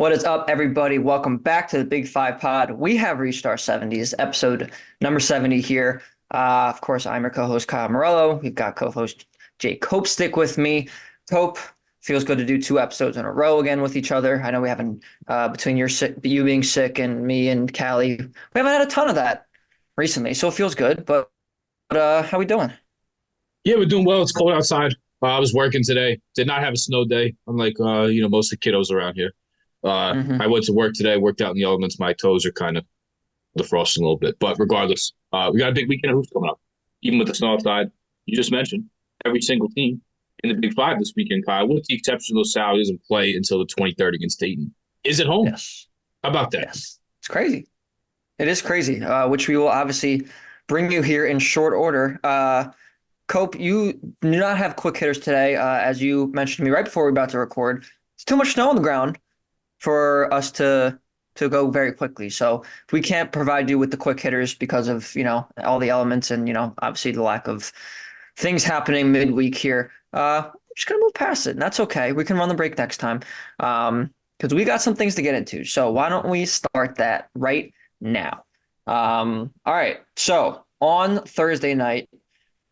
What is up, everybody? Welcome back to the Big Five Pod. We have reached our 70s, episode number 70 here. Of course, I'm your co-host, Kyle Morello. We've got co-host Jay Cope with me. Cope, feels good to do two episodes in a row again with each other. I know we haven't, between you being sick and me and Callie, we haven't had a ton of that recently, so it feels good. But how we doing? Yeah, we're doing well. It's cold outside. I was working today. Did not have a snow day, unlike most of the kiddos around here. I Hmm. went to work today, worked out in the elements. My toes are kind of defrosting a little bit, but regardless, we got a big weekend of hoops coming up. Even with the snow outside, you just mentioned every single team in the Big Five this weekend, Kyle, with the exception of Salle, doesn't play until the 23rd against Dayton. Is at home. Yes, How about that? yes. It's crazy. It is crazy, which we will obviously bring you here in short order. Cope, you do not have quick hitters today, as you mentioned to me right before we were about to record. It's too much snow on the ground for us to go very quickly. So if we can't provide you with the quick hitters because of all the elements and obviously the lack of things happening midweek here, we're just gonna move past it, and that's okay. We can run the break next time, because we got some things to get into. So why don't we start that right now? All right. So on Thursday night,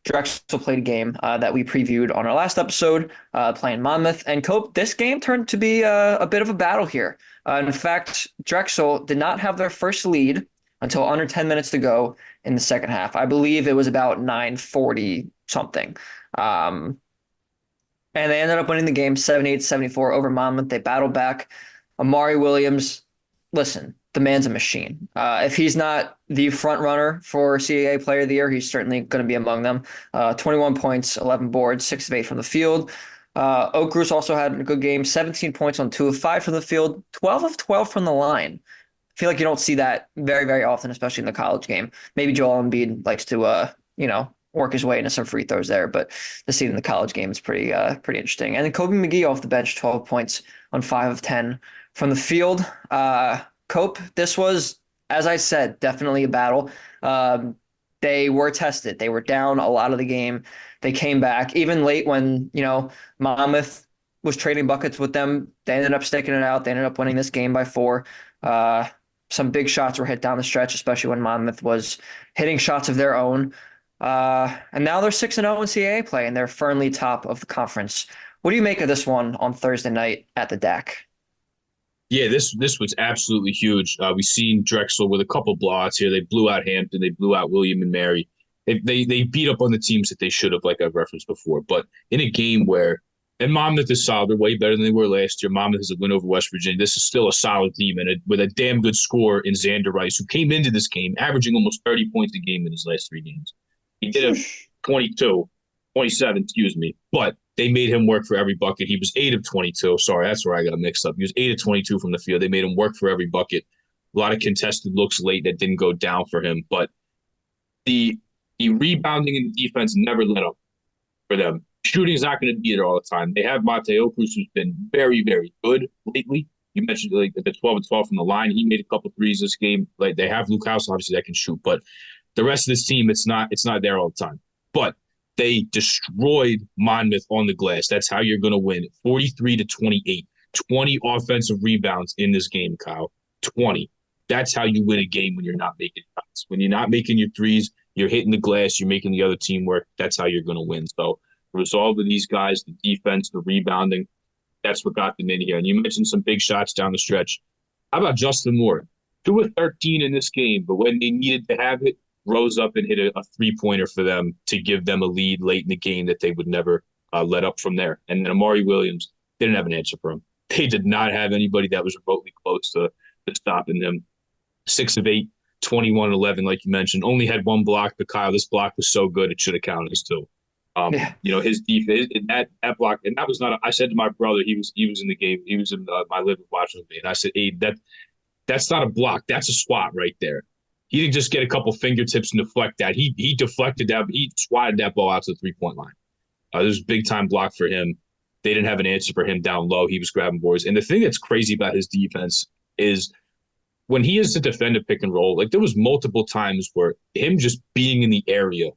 Drexel played a game that we previewed on our last episode, playing Monmouth. And Cope, this game turned to be a bit of a battle here. In fact, Drexel did not have their first lead until under 10 minutes to go in the second half. I believe it was about 9:40 something. Um, and they ended up winning the game 78-74 over Monmouth. They battled back. Amari Williams, listen, the man's a machine. If he's not the front runner for CAA Player of the Year, he's certainly going to be among them. 21 points, 11 boards, 6 of 8 from the field. Oak also had a good game, 17 points on 2 of 5 from the field, 12 of 12 from the line. I feel like you don't see that very, very often, especially in the college game. Maybe Joel Embiid likes to, work his way into some free throws there, but to see it in the college game is pretty interesting. And then Kobe McGee off the bench, 12 points on 5 of 10 from the field. Cope, this was, as I said, definitely a battle. Um, they were tested. They were down a lot of the game. They came back even late when Monmouth was trading buckets with them. They ended up sticking it out. They ended up winning this game by 4. Uh, some big shots were hit down the stretch, especially when Monmouth was hitting shots of their own. And now they're 6-0 in CAA play, and they're firmly top of the conference. What do you make of this one on Thursday night at the DAC? Yeah, this was absolutely huge. We've seen Drexel with a couple blowouts here. They blew out Hampton. They blew out William and Mary. They beat up on the teams that they should have, like I've referenced before. But in a game where, and Monmouth is solid. They're way better than they were last year. Monmouth has a win over West Virginia. This is still a solid team, and with a damn good score in Xander Rice, who came into this game averaging almost 30 points a game in his last 3 games. He did have 22, 27, excuse me. But they made him work for every bucket. He was 8 of 22. Sorry, that's where I got mixed up. He was 8 of 22 from the field. They made him work for every bucket. A lot of contested looks late that didn't go down for him. But the rebounding and the defense never let up for them. Shooting is not going to be there all the time. They have Mateo Cruz, who's been very, very good lately. You mentioned like the 12 and 12 from the line. He made a couple threes this game. Like they have Luke House, obviously that can shoot, but the rest of this team, it's not there all the time. But they destroyed Monmouth on the glass. That's how you're going to win. 43-28. 20 offensive rebounds in this game, Kyle. 20. That's how you win a game when you're not making shots. When you're not making your threes, you're hitting the glass, you're making the other team work. That's how you're going to win. So the resolve of these guys, the defense, the rebounding, that's what got them in here. And you mentioned some big shots down the stretch. How about Justin Moore? 2 of 13 in this game, but when they needed to have it, rose up and hit a three-pointer for them to give them a lead late in the game that they would never let up from there. And then Amari Williams didn't have an answer for him. They did not have anybody that was remotely close to stopping him. 6 of 8, 21-11, like you mentioned. Only had one block, but Kyle, this block was so good it should have counted as 2. Yeah. His defense, that block, and that was not. I said to my brother, he was in the game. He was in my living watching me, and I said, "Hey, that's not a block. That's a swat right there." He didn't just get a couple fingertips and deflect that. He deflected that. He swatted that ball out to the 3-point line. There's a big time block for him. They didn't have an answer for him down low. He was grabbing boards. And the thing that's crazy about his defense is when he is to defend a pick and roll, like there was multiple times where him just being in the area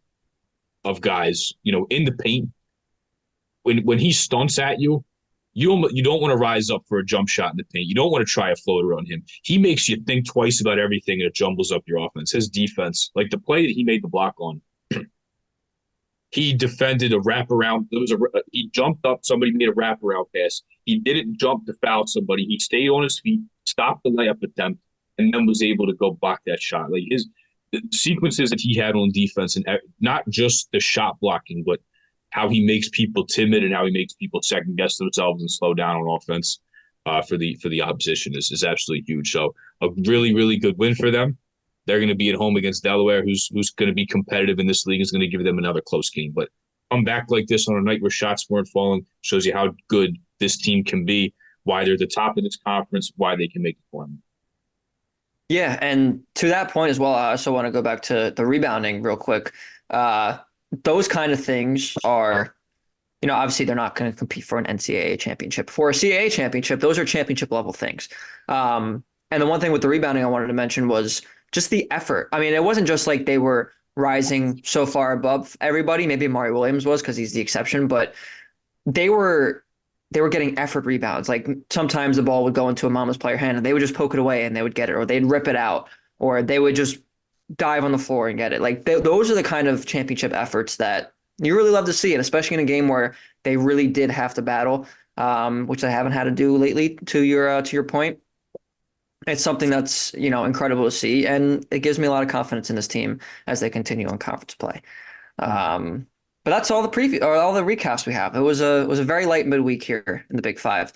of guys, in the paint, when he stunts at you, you don't want to rise up for a jump shot in the paint. You don't want to try a floater on him. He makes you think twice about everything and it jumbles up your offense. His defense, like the play that he made the block on, he defended a wraparound. He jumped up. Somebody made a wraparound pass. He didn't jump to foul somebody. He stayed on his feet, stopped the layup attempt, and then was able to go block that shot. Like his the sequences that he had on defense, and not just the shot blocking, but how he makes people timid and how he makes people second guess themselves and slow down on offense for the opposition is absolutely huge. So a really really good win for them. They're going to be at home against Delaware, who's going to be competitive in this league, is going to give them another close game. But come back like this on a night where shots weren't falling shows you how good this team can be, why they're the top of this conference, why they can make the tournament. Yeah, and to that point as well, I also want to go back to the rebounding real quick. Uh, those kind of things are, obviously they're not going to compete for an NCAA championship. For a CAA championship, those are championship level things. And the one thing with the rebounding I wanted to mention was just the effort. I mean, it wasn't just like they were rising so far above everybody. Maybe Mario Williams was because he's the exception, but they were they were getting effort rebounds. Like sometimes the ball would go into a Mama's player hand and they would just poke it away and they would get it, or they'd rip it out, or they would just dive on the floor and get it. Like those are the kind of championship efforts that you really love to see, and especially in a game where they really did have to battle, which they haven't had to do lately. To your point, it's something that's incredible to see, and it gives me a lot of confidence in this team as they continue on conference play. Um, but that's all the preview or all the recaps we have. It was a very light midweek here in the Big Five.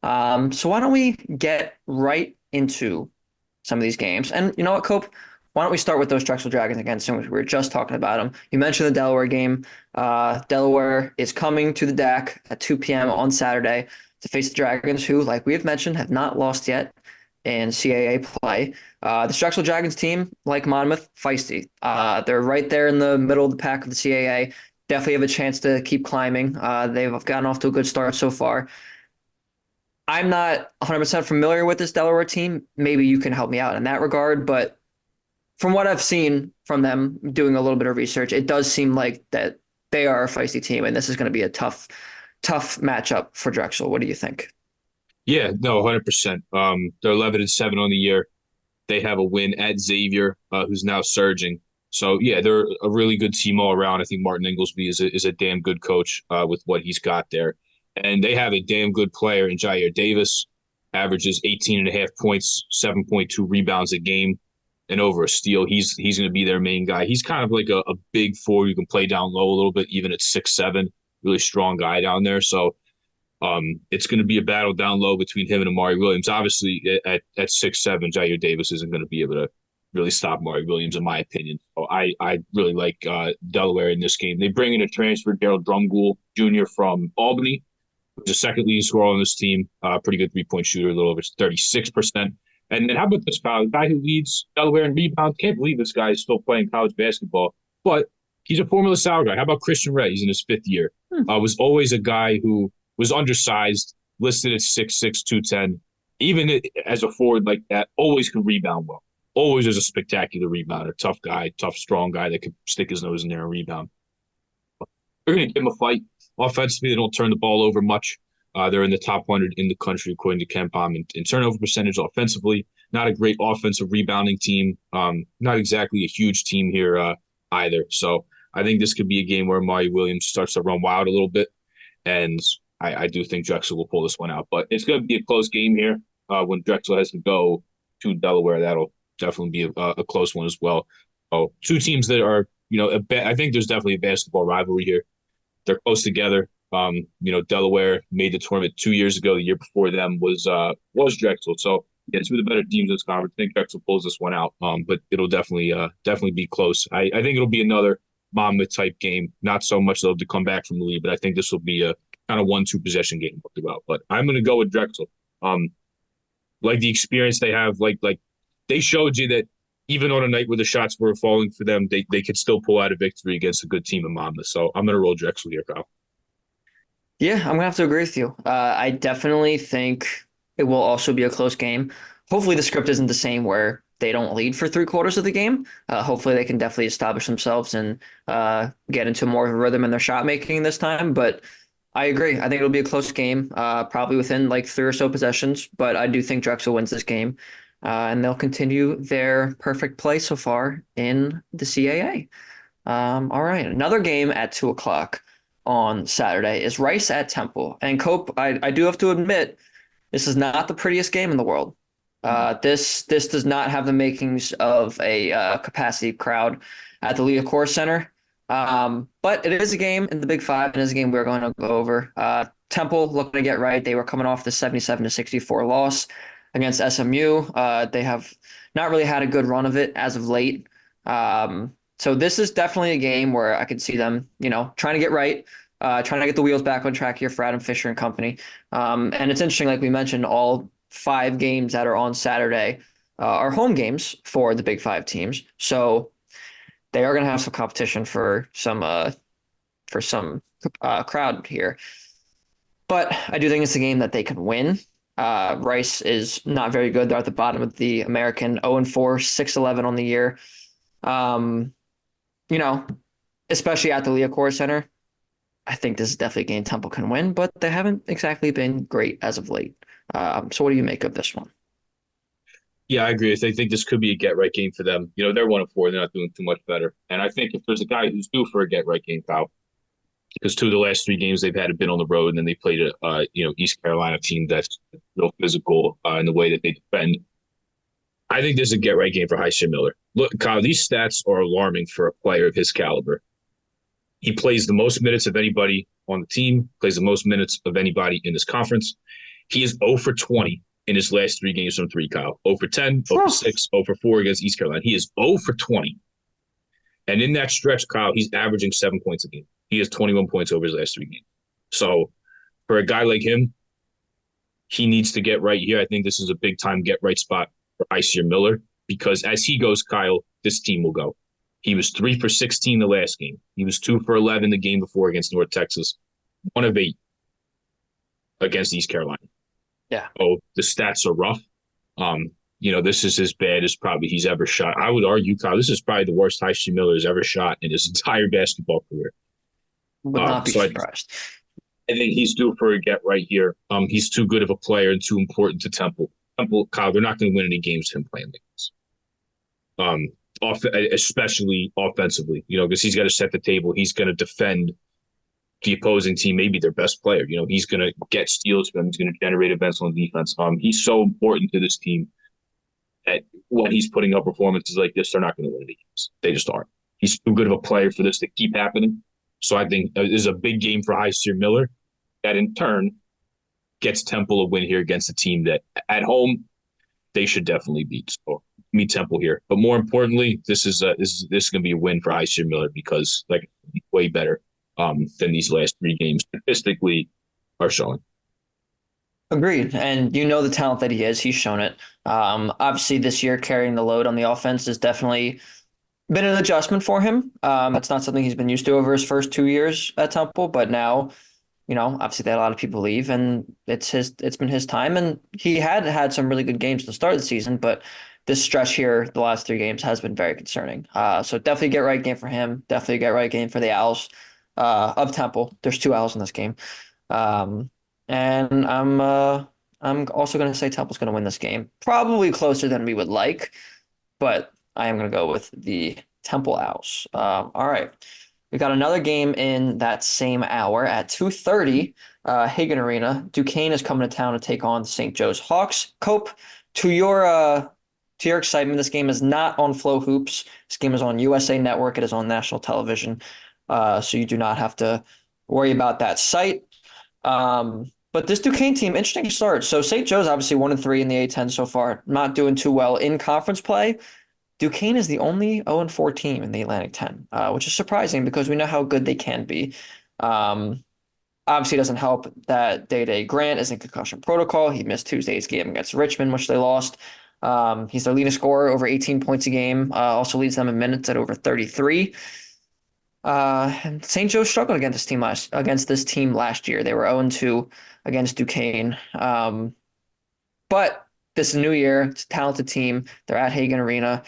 So why don't we get right into some of these games? And you know what, Cope? Why don't we start with those Drexel Dragons again? Since we were just talking about them. You mentioned the Delaware game. Delaware is coming to the DAC at 2 p.m. on Saturday to face the Dragons, who, like we have mentioned, have not lost yet in CAA play. The Drexel Dragons team, like Monmouth, feisty. They're right there in the middle of the pack of the CAA. Definitely have a chance to keep climbing. They've gotten off to a good start so far. I'm not 100% familiar with this Delaware team. Maybe you can help me out in that regard, but from what I've seen from them doing a little bit of research, it does seem like that they are a feisty team, and this is going to be a tough matchup for Drexel. What do you think? Yeah, no, 100%. They're 11-7 on the year. They have a win at Xavier, who's now surging. So yeah, they're a really good team all around. I think Martin Inglesby is a damn good coach with what he's got there, and they have a damn good player in Jair Davis. Averages 18 and a half points, 7.2 rebounds a game, and over a steal. He's going to be their main guy. He's kind of like a big four. You can play down low a little bit, even at 6'7". Really strong guy down there. So it's going to be a battle down low between him and Amari Williams. Obviously, at 6'7", Jair Davis isn't going to be able to really stop Amari Williams, in my opinion. So I really like Delaware in this game. They bring in a transfer, Daryl Drumgoole Jr. from Albany, who's the second leading scorer on this team. Pretty good three-point shooter, a little over 36%. And then how about this guy? The guy who leads Delaware in rebounds. Can't believe this guy is still playing college basketball, but he's a former LaSalle guy. How about Christian Ray? He's in his fifth year. Was always a guy who was undersized, listed at 6'6", 210. Even as a forward like that, always can rebound well. Always is a spectacular rebounder. Tough guy, tough, strong guy that could stick his nose in there and rebound. They're going to give him a fight. Offensively, they don't turn the ball over much. They're in the top 100 in the country, according to KenPom, in turnover percentage offensively. Not a great offensive rebounding team. Not exactly a huge team here either. So I think this could be a game where Amari Williams starts to run wild a little bit. And I do think Drexel will pull this one out. But it's going to be a close game here. When Drexel has to go to Delaware, that'll definitely be a close one as well. Oh, two teams that are, I think there's definitely a basketball rivalry here. They're close together. Delaware made the tournament 2 years ago. The year before them was Drexel. So yeah, two of the better teams in this conference. I think Drexel pulls this one out. But it'll definitely be close. I think it'll be another Monmouth type game. Not so much though to come back from the lead, but I think this will be a kind of 1-2 possession game throughout. But I'm going to go with Drexel. Like the experience they have, like they showed you that even on a night where the shots were falling for them, they could still pull out a victory against a good team in Monmouth. So I'm going to roll Drexel here, Kyle. Yeah, I'm gonna have to agree with you. I definitely think it will also be a close game. Hopefully, the script isn't the same where they don't lead for three-quarters of the game. Hopefully, they can definitely establish themselves and get into more of a rhythm in their shot making this time. But I agree. I think it'll be a close game, probably within like three or so possessions, but I do think Drexel wins this game, and they'll continue their perfect play so far in the CAA. All right, another game at 2 o'clock on Saturday is Rice at Temple. And Cope, I do have to admit, this is not the prettiest game in the world. This does not have the makings of a capacity crowd at the Leocore Center. But it is a game in the Big Five, and it is a game we're going to go over. Temple looking to get right. They were coming off the 77-64 loss against SMU. They have not really had a good run of it as of late. So this is definitely a game where I could see them, trying to get right, trying to get the wheels back on track here for Adam Fisher and company. And it's interesting, like we mentioned, all five games that are on Saturday are home games for the Big Five teams. So they are going to have some competition for some crowd here. But I do think it's a game that they can win. Rice is not very good. They're at the bottom of the American 0-4, 6-11 on the year. Um, you know, Especially at the Leocore Center. I think this is definitely a game Temple can win, but they haven't exactly been great as of late. So what do you make of this one? Yeah, I agree. I think this could be a get right game for them. They're 1-4. They're not doing too much better. And I think if there's a guy who's due for a get right game, Kyle, because two of the last three games they've had have been on the road, and then they played a East Carolina team that's real physical in the way that they defend. I think this is a get right game for Heisman Miller. Look, Kyle, these stats are alarming for a player of his caliber. He plays the most minutes of anybody on the team, plays the most minutes of anybody in this conference. He is 0 for 20 in his last three games from three, Kyle. 0 for 10, 0 for 6, 0 for 4 against East Carolina. He is 0 for 20. And in that stretch, Kyle, he's averaging 7 points a game. He has 21 points over his last three games. So for a guy like him, he needs to get right here. I think this is a big time get right spot for Isaiah Miller, because as he goes, Kyle, this team will go. He was 3 for 16 the last game. He was 2 for 11 the game before against North Texas. 1 of 8 against East Carolina. Yeah. Oh, the stats are rough. This is as bad as probably he's ever shot. I would argue, Kyle, this is probably the worst Heisman Miller has ever shot in his entire basketball career. Would not be So surprised. I think he's due for a get right here. He's too good of a player and too important to Temple. Temple, Kyle, they're not going to win any games with him playing like this. Especially offensively, because he's got to set the table. He's going to defend the opposing team, maybe their best player. He's going to get steals for them. He's going to generate events on defense. He's so important to this team that when he's putting up performances like this, they're not going to win any games. They just aren't. He's too good of a player for this to keep happening. So I think this is a big game for Heisman Miller that in turn gets Temple a win here against a team that at home they should definitely beat. So meet Temple here. But more importantly, this is going to be a win for Heisman Miller because way better than these last three games statistically are showing. Agreed. And the talent that he is. He's shown it. Obviously, this year carrying the load on the offense has definitely been an adjustment for him. It's not something he's been used to over his first 2 years at Temple, but now, obviously they had a lot of people leave, and it's been his time, and he had some really good games to start of the season, but this stretch here, the last three games, has been very concerning. So definitely get right game for him. Definitely get right game for the Owls of Temple. There's two Owls in this game. Um, and I'm also going to say Temple's going to win this game. Probably closer than we would like, but I am going to go with the Temple Owls. All right. We got another game in that same hour at 2:30, Hagan Arena. Duquesne is coming to town to take on the St. Joe's Hawks. Cope, to your excitement, this game is not on Flow Hoops. This game is on USA Network. It is on national television, so you do not have to worry about that site. But this Duquesne team, interesting start. So St. Joe's obviously 1-3 in the A10 so far, not doing too well in conference play. Duquesne is the only 0-4 team in the Atlantic 10, which is surprising because we know how good they can be. Obviously, it doesn't help that Day-Day Grant is in concussion protocol. He missed Tuesday's game against Richmond, which they lost. He's their leading scorer, over 18 points a game. Also leads them in minutes at over 33. And St. Joe struggled against this team last year. They were 0-2 against Duquesne. But this is a new year. It's a talented team. They're at Hagan Arena.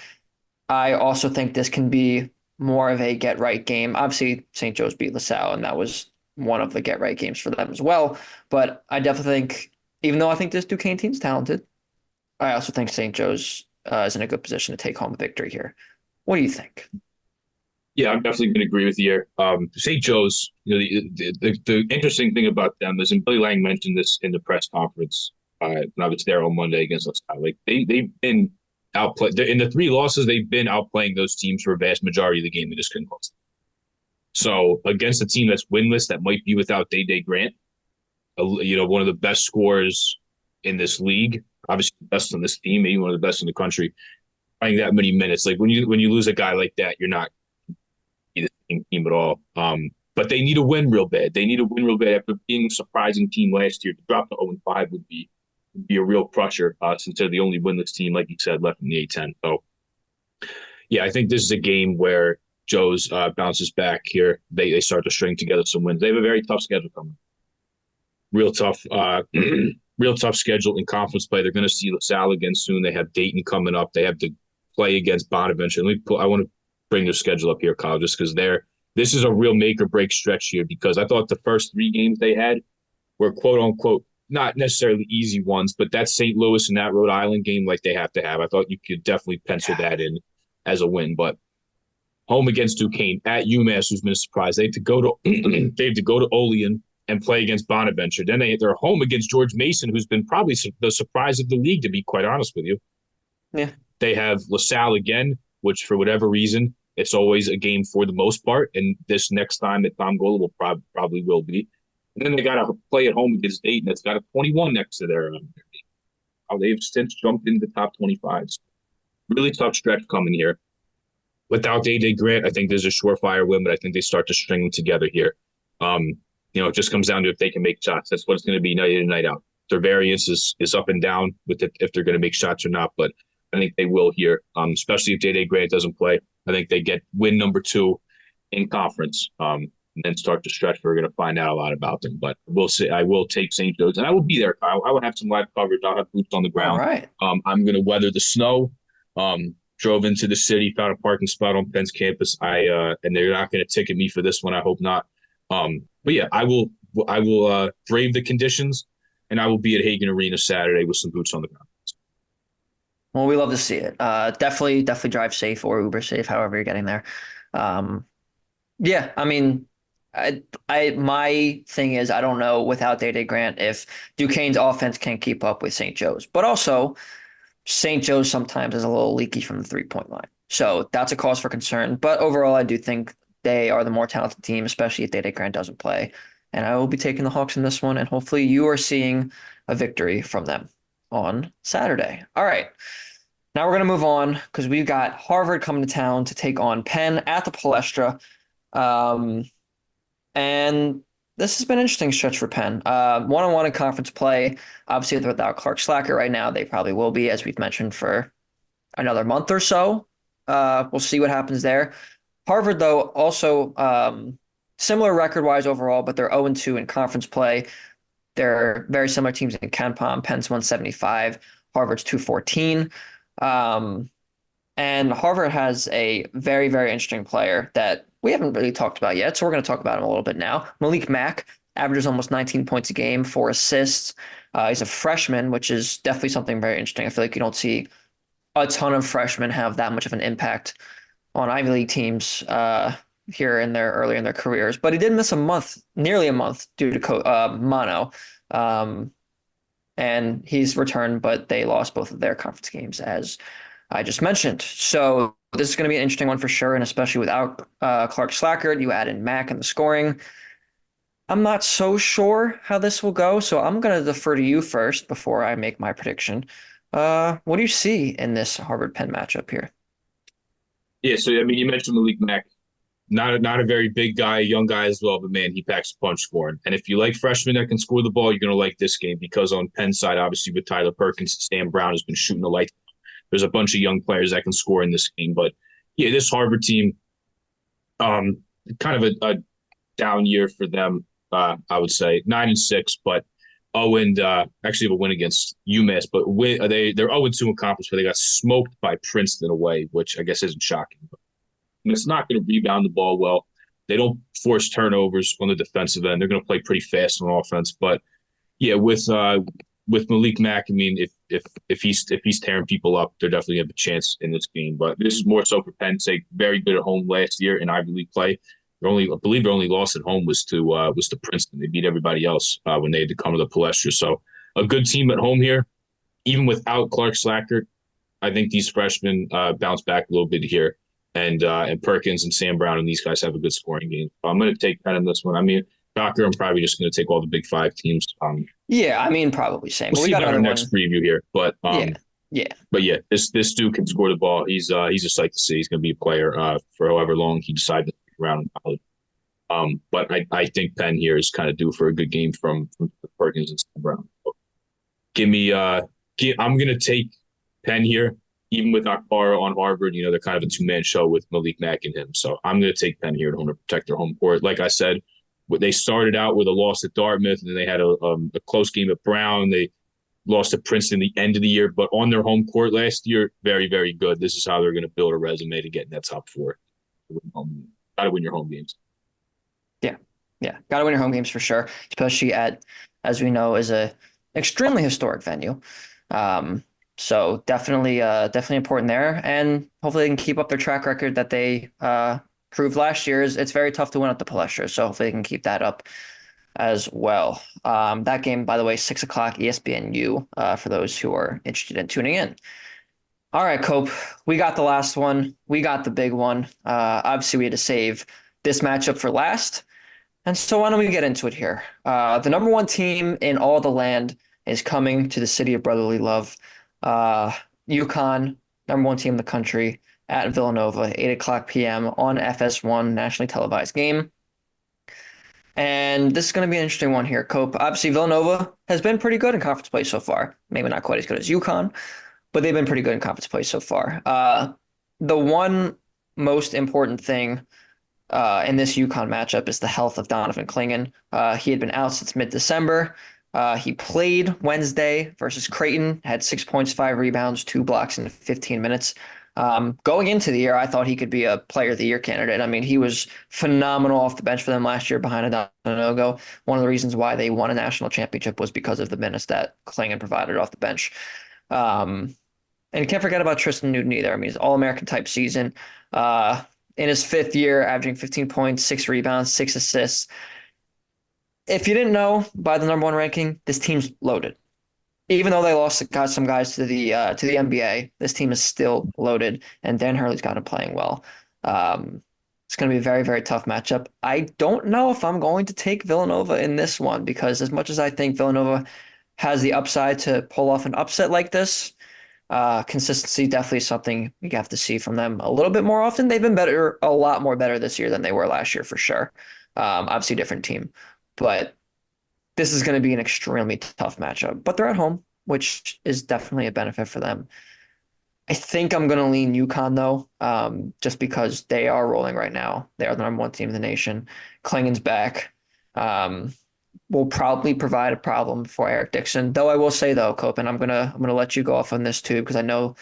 I also think this can be more of a get right game. Obviously, St. Joe's beat LaSalle, and that was one of the get right games for them as well. But I definitely think, even though I think this Duquesne team's talented, I also think St. Joe's is in a good position to take home a victory here. What do you think? Yeah, I'm definitely going to agree with you here. St. Joe's, the interesting thing about them is, and Billy Lang mentioned this in the press conference when I was there on Monday against LaSalle. Like they've been outplayed in the three losses. They've been outplaying those teams for a vast majority of the game. They just couldn't close. So against a team that's winless, that might be without Day Grant, one of the best scorers in this league, obviously the best on this team, maybe one of the best in the country. Playing that many minutes, like when you lose a guy like that, you're not the same team at all. But they need a win real bad. They need a win real bad after being a surprising team last year. To drop to 0-5 would be a real crusher since they're the only winless team, like you said, left in the A10. So yeah, I think this is a game where Joe's bounces back here. They start to string together some wins. They have a very tough schedule coming. Real tough, real tough schedule in conference play. They're going to see Salle again soon. They have Dayton coming up. They have to play against Bonaventure. I want to bring their schedule up here, Kyle, just because this is a real make or break stretch here, because I thought the first three games they had were quote unquote not necessarily easy ones, but that St. Louis and that Rhode Island game, like they have to have. I thought you could definitely pencil that in as a win. But home against Duquesne, at UMass, who's been a surprise. They have to go to they have to go to Olean and play against Bonaventure. Then they're home against George Mason, who's been probably the surprise of the league, to be quite honest with you. Yeah. They have LaSalle again, which for whatever reason, it's always a game for the most part. And this next time at Tom Gola will probably will be. And then they got to play at home against Dayton. That's got a 21 next to their they've since jumped into the top 25. So really tough stretch coming here. Without Day Grant, I think there's a surefire win, but I think they start to string them together here. It just comes down to if they can make shots. That's what it's going to be night in and night out. Their variance is up and down with if they're going to make shots or not, but I think they will here, especially if Day Grant doesn't play. I think they get win number 2 in conference, and then start to stretch. We're going to find out a lot about them, but we'll see. I will take St. Joe's, and I will be there, Kyle. I will have some live coverage. I'll have boots on the All ground. right. I'm going to weather the snow. Drove into the city, found a parking spot on Penn's campus. And they're not going to ticket me for this one. I hope not. But yeah, I will brave the conditions, and I will be at Hagan Arena Saturday with some boots on the ground. Well, we love to see it. Definitely drive safe or Uber safe, however you're getting there. Um, yeah, I mean, my thing is, I don't know without Day Grant if Duquesne's offense can keep up with St. Joe's, but also St. Joe's sometimes is a little leaky from the 3-point line. So that's a cause for concern. But overall, I do think they are the more talented team, especially if Day Grant doesn't play. And I will be taking the Hawks in this one. And hopefully you are seeing a victory from them on Saturday. All right. Now we're going to move on because we've got Harvard coming to town to take on Penn at the Palestra. And this has been an interesting stretch for Penn. One-on-one in conference play. Obviously, they're without Clark Slacker right now. They probably will be, as we've mentioned, for another month or so. We'll see what happens there. Harvard, though, also similar record-wise overall, but they're 0-2 in conference play. They're very similar teams in KenPom. Penn's 175, Harvard's 214. And Harvard has a very, very interesting player that we haven't really talked about yet, so we're going to talk about him a little bit now. Malik Mack averages almost 19 points a game, 4 assists. He's a freshman, which is definitely something very interesting. I feel like you don't see a ton of freshmen have that much of an impact on Ivy League teams here early in their careers. But he did miss a month, nearly a month, due to mono. And he's returned, but they lost both of their conference games, as I just mentioned. So this is going to be an interesting one for sure, and especially without Clark Slacker, you add in Mack in the scoring. I'm not so sure how this will go, so I'm going to defer to you first before I make my prediction. What do you see in this Harvard-Penn matchup here? Yeah, so I mean, you mentioned Malik Mack, not a very big guy, young guy as well, but man, he packs a punch scoring. And if you like freshmen that can score the ball, you're going to like this game, because on Penn's side, obviously with Tyler Perkins, Stan Brown has been shooting the light. There's a bunch of young players that can score in this game. But yeah, this Harvard team, kind of a down year for them, I would say. 9-6, but actually have a win against UMass, but they're 0-2 in conference, where they got smoked by Princeton away, which I guess isn't shocking. But it's not going to rebound the ball well. They don't force turnovers on the defensive end. They're going to play pretty fast on offense. But yeah, with Malik Mack, I mean, if he's tearing people up, they're definitely have a chance in this game. But this is more so for Penn State. Very good at home last year in Ivy League play. I believe their only loss at home was to Princeton. They beat everybody else when they had to come to the Palestra. So a good team at home here, even without Clark Slacker. I think these freshmen bounce back a little bit here, and Perkins and Sam Brown and these guys have a good scoring game. I'm going to take Penn in this one. I mean, Docker, I'm probably just going to take all the Big Five teams. Yeah, I mean, probably same. We'll But we see got about our another next one. preview here, Yeah, yeah, but yeah, this dude can score the ball. He's a sight to see. He's going to be a player for however long he decides to stick around in college. But I think Penn here is kind of due for a good game from Perkins and Sam Brown. So give me I'm going to take Penn here, even with Akbara on Harvard. You know, they're kind of a two-man show with Malik Mack and him. So I'm going to take Penn here to protect their home court. Like I said, they started out with a loss at Dartmouth, and then they had a close game at Brown. They lost to Princeton the end of the year, but on their home court last year, very, very good. This is how they're going to build a resume to get in that top four. Got to win your home games. yeah, yeah. Got to win your home games for sure, especially at, as we know, is a extremely historic venue. Um, so definitely important there, and hopefully they can keep up their track record that they proved last year. It's very tough to win at the Palestra, so hopefully they can keep that up as well. That game, by the way, 6 o'clock ESPNU for those who are interested in tuning in. All right, Cope, we got the last one. We got the big one. Obviously, we had to save this matchup for last. And so why don't we get into it here? The number one team in all the land is coming to the city of brotherly love. Uh, UConn, number one team in the country, at Villanova, 8 o'clock p.m. on FS1, nationally televised game. And this is going to be an interesting one here, Cope. Obviously, Villanova has been pretty good in conference play so far. Maybe not quite as good as UConn, but they've been pretty good in conference play so far. The one most important thing in this UConn matchup is the health of Donovan Clingan. He had been out since mid-December. He played Wednesday versus Creighton, had 6 points, 5 rebounds, 2 blocks in 15 minutes. Going into the year, I thought he could be a player of the year candidate. I mean, he was phenomenal off the bench for them last year behind Adanogo. One of the reasons why they won a national championship was because of the minutes that Clingan provided off the bench. And you can't forget about Tristan Newton either. I mean, he's All-American type season. In his fifth year, averaging 15 points, 6 rebounds, 6 assists. If you didn't know by the number one ranking, this team's loaded. Even though they got some guys to the NBA, this team is still loaded, and Dan Hurley's got him playing well. It's going to be a very, very tough matchup. I don't know if I'm going to take Villanova in this one because as much as I think Villanova has the upside to pull off an upset like this, consistency definitely something we have to see from them a little bit more often. They've been better, a lot more better this year than they were last year for sure. Obviously, different team, but this is going to be an extremely tough matchup. But they're at home, which is definitely a benefit for them. I think I'm going to lean UConn though, just because they are rolling right now. They are the number one team in the nation. Klingen's back. Will probably provide a problem for Eric Dixon. Though I will say though, Cope, and I'm gonna let you go off on this too because I know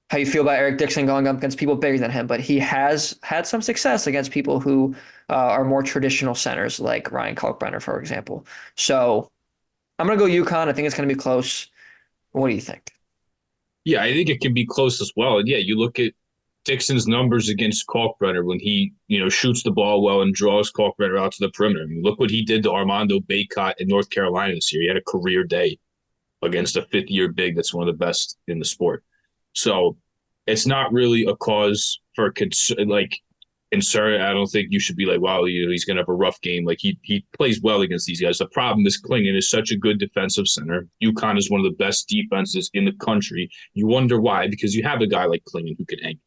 how you feel about Eric Dixon going up against people bigger than him, but he has had some success against people who are more traditional centers like Ryan Kalkbrenner, for example. So I'm gonna go UConn. I think it's gonna be close. What do you think? Yeah, I think it can be close as well. And yeah, you look at Dixon's numbers against Kalkbrenner when he, shoots the ball well and draws Kalkbrenner out to the perimeter. I mean, look what he did to Armando Bacot in North Carolina this year. He had a career day against a fifth-year big that's one of the best in the sport. So it's not really a cause for concern. I don't think you should be like, wow, he's going to have a rough game. Like he plays well against these guys. The problem is Clingan is such a good defensive center. UConn is one of the best defenses in the country. You wonder why, because you have a guy like Clingan who can hang.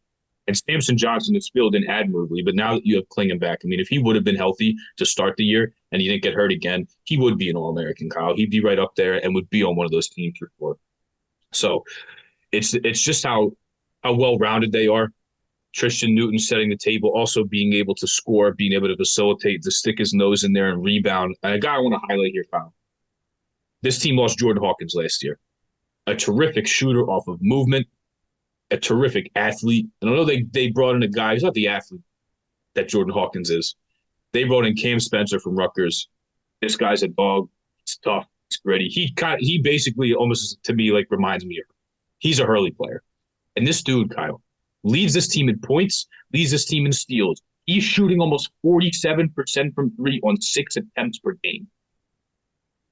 And Samson Johnson has filled in admirably, but now that you have Clingan back, I mean, if he would have been healthy to start the year and he didn't get hurt again, he would be an All-American, Kyle. He'd be right up there and would be on one of those teams for sure. So it's just how well-rounded they are. Tristan Newton setting the table, also being able to score, being able to facilitate, to stick his nose in there and rebound. And a guy I want to highlight here, Kyle. This team lost Jordan Hawkins last year. A terrific shooter off of movement, a terrific athlete. And I know they brought in a guy who's not the athlete that Jordan Hawkins is, They brought in Cam Spencer from Rutgers. This guy's a dog. He's tough. He's gritty. He basically almost to me like reminds me of he's a Hurley player. And this dude, Kyle, leads this team in points, leads this team in steals. He's shooting almost 47% from three on 6 attempts per game.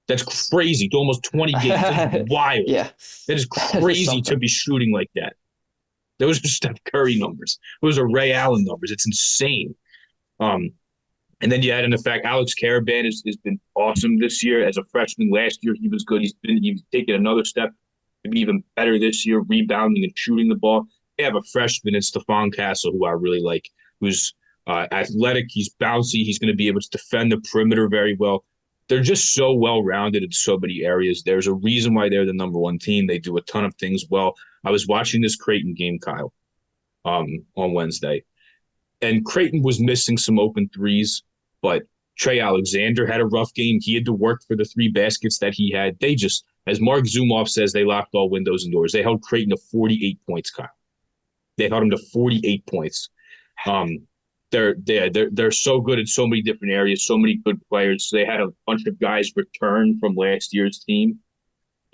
That's crazy. To almost 20 games. That's wild. Yeah, That is that is crazy to something. be shooting like that. Those are Steph Curry numbers. Those are Ray Allen numbers. It's insane. Um, and then you add in the fact Alex Caravan has been awesome this year. As a freshman last year, he was good. He's taken another step to be even better this year, rebounding and shooting the ball. They have a freshman in Stephon Castle, who I really like, who's athletic. He's bouncy. He's going to be able to defend the perimeter very well. They're just so well-rounded in so many areas. There's a reason why they're the number one team. They do a ton of things well. I was watching this Creighton game, Kyle, on Wednesday, and Creighton was missing some open threes, but Trey Alexander had a rough game. He had to work for the 3 baskets that he had. They just, as Mark Zumoff says, they locked all windows and doors. They held Creighton to 48 points, Kyle. They held him to 48 points. They're so good in so many different areas, so many good players. They had a bunch of guys return from last year's team.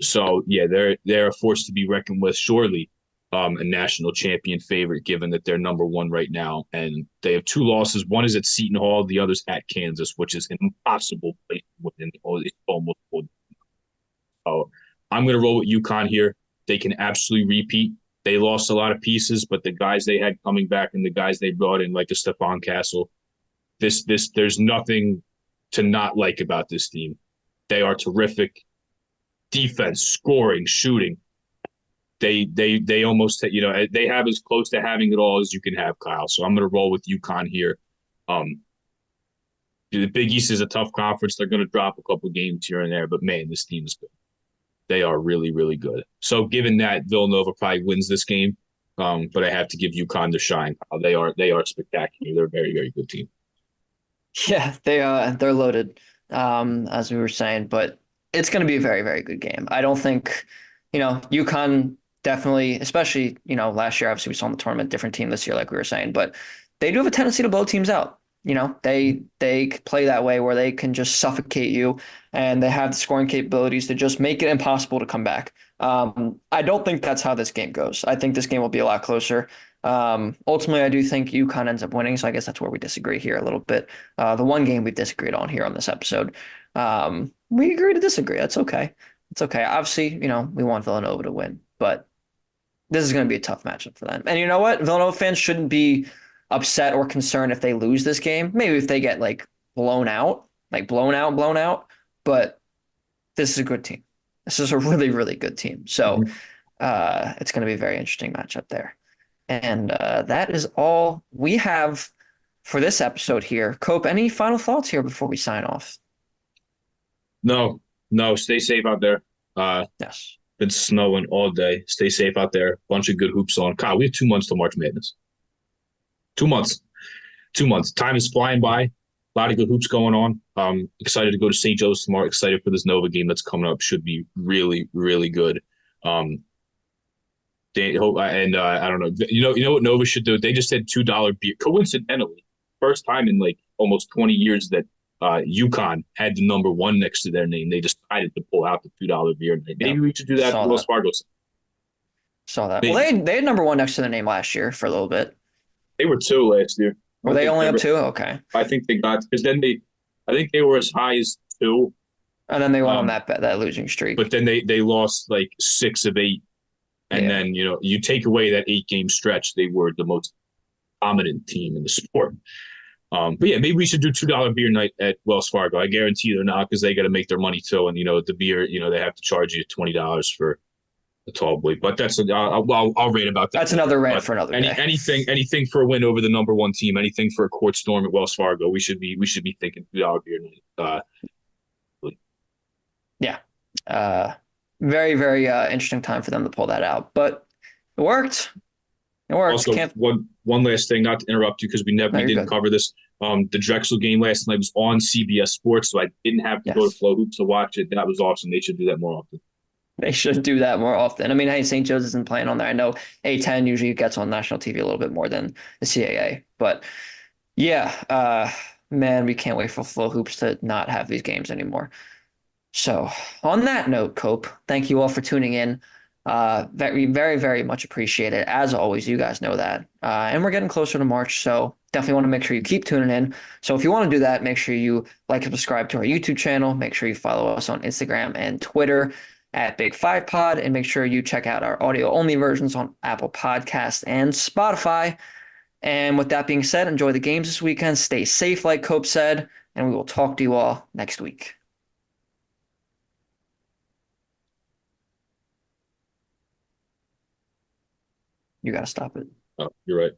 So yeah, they're a force to be reckoned with. Surely, a national champion favorite, given that they're number one right now, and they have 2 losses. One is at Seton Hall, the other's at Kansas, which is an impossible place to win. It's almost. So I'm going to roll with UConn here. They can absolutely repeat. They lost a lot of pieces, but the guys they had coming back and the guys they brought in, like a Stephon Castle, there's nothing to not like about this team. They are terrific. Defense, scoring, shooting. They almost, they have as close to having it all as you can have, Kyle. So I'm going to roll with UConn here. The Big East is a tough conference. They're going to drop a couple games here and there, but man, this team is good. They are really, really good. So given that, Villanova probably wins this game, but I have to give UConn the shine. They are spectacular. They're a very, very good team. Yeah, they're loaded, as we were saying, but it's going to be a very, very good game. I don't think, UConn definitely, especially, last year, obviously we saw in the tournament, different team this year, like we were saying, but they do have a tendency to blow teams out. They play that way where they can just suffocate you, and they have the scoring capabilities to just make it impossible to come back. I don't think that's how this game goes. I think this game will be a lot closer. Ultimately, I do think UConn ends up winning, so I guess that's where we disagree here a little bit. The one game we've disagreed on here on this episode. We agree to disagree. That's okay. It's okay. Obviously, we want Villanova to win, but this is going to be a tough matchup for them. And you know what? Villanova fans shouldn't be upset or concerned if they lose this game. Maybe if they get blown out, blown out. But this is a good team. This is a really, really good team. So Mm-hmm. it's going to be a very interesting matchup there. And that is all we have for this episode here. Cope, any final thoughts here before we sign off? No, no, stay safe out there. Yes. Been snowing all day. Stay safe out there. Bunch of good hoops on. Kyle, we have 2 months till March Madness. 2 months. 2 months. Time is flying by. A lot of good hoops going on. Excited to go to St. Joe's tomorrow. Excited for this Nova game that's coming up. Should be really, really good. They hope, and I don't know. You know what Nova should do? They just had $2 beer. Coincidentally, first time in almost 20 years that UConn had the number one next to their name. They decided to pull out the $2 beer. Maybe Yep. we should do that Saw for Wells that. Fargo. Saw that. Well, Maybe they had number one next to their name last year for a little bit. they were 2 last year. I Were don't they think only up ever, 2? Okay. I think they got because then I think they were as high as 2. And then they went on Um, that losing but streak. then they lost 6 of 8, and Yeah. then you take away that 8-game stretch, they were the most dominant team in the sport. But yeah, maybe we should do $2 beer night at Wells Fargo. I guarantee you they're not because they got to make their money too. And the beer, they have to charge you $20 for a tall boy. But that's I'll rate about that That's later. another rant But for another day. anything for a win over the number one team, anything for a court storm at Wells Fargo, we should be thinking $2 beer night. Yeah. Very, very interesting time for them to pull that out. But it worked. It worked. Also, Can't. one last thing, not to interrupt you because we No, you're didn't good. cover this. The Drexel game last night was on CBS Sports, so I didn't have to go to Yes. Flow Hoops to watch it. That was awesome. They should do that more often. They should do that more often. I mean, hey, St. Joe's isn't playing on there. I know A10 usually gets on national TV a little bit more than the CAA. But yeah, man, we can't wait for Flow Hoops to not have these games anymore. So, on that note, Cope, thank you all for tuning in. Very, very, very much appreciated. As always, you guys know that. And we're getting closer to March, so definitely want to make sure you keep tuning in. So, if you want to do that, make sure you like and subscribe to our YouTube channel. Make sure you follow us on Instagram and Twitter at Big Five Pod, and make sure you check out our audio only versions on Apple Podcasts and Spotify. And with that being said, enjoy the games this weekend. Stay safe, like Cope said, and we will talk to you all next week. You got to stop it. Oh, you're right.